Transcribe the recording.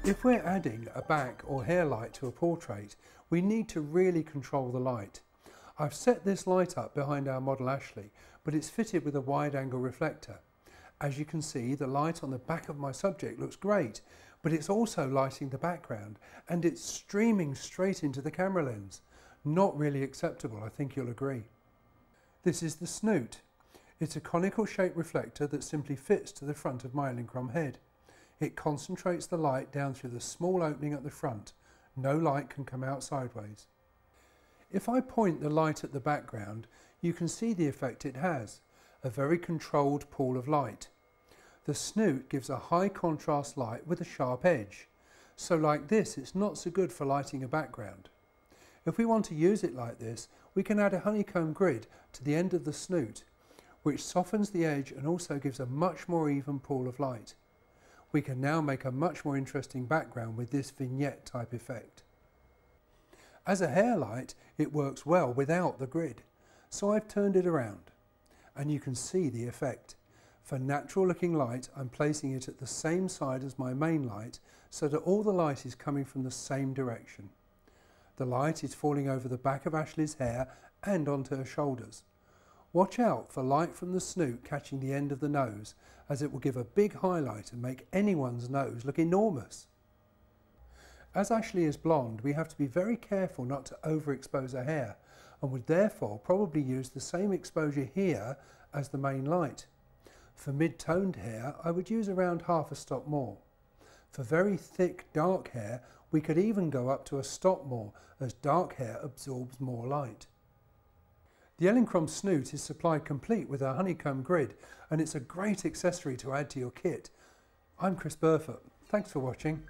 If we're adding a back or hair light to a portrait, we need to really control the light. I've set this light up behind our model Ashley, but it's fitted with a wide angle reflector. As you can see, the light on the back of my subject looks great, but it's also lighting the background and it's streaming straight into the camera lens. Not really acceptable, I think you'll agree. This is the Snoot. It's a conical shaped reflector that simply fits to the front of my Elinchrom head. It concentrates the light down through the small opening at the front. No light can come out sideways. If I point the light at the background, you can see the effect it has, a very controlled pool of light. The Snoot gives a high contrast light with a sharp edge, so like this it's not so good for lighting a background. If we want to use it like this, we can add a honeycomb grid to the end of the Snoot, which softens the edge and also gives a much more even pool of light. We can now make a much more interesting background with this vignette type effect. As a hair light, it works well without the grid, so I've turned it around, and you can see the effect. For natural looking light, I'm placing it at the same side as my main light so that all the light is coming from the same direction. The light is falling over the back of Ashley's hair and onto her shoulders. Watch out for light from the Snoot catching the end of the nose, as it will give a big highlight and make anyone's nose look enormous. As Ashley is blonde, we have to be very careful not to overexpose her hair, and would therefore probably use the same exposure here as the main light. For mid-toned hair, I would use around half a stop more. For very thick, dark hair, we could even go up to a stop more, as dark hair absorbs more light. The Elinchrom Snoot is supplied complete with a honeycomb grid, and it's a great accessory to add to your kit. I'm Chris Burfoot. Thanks for watching.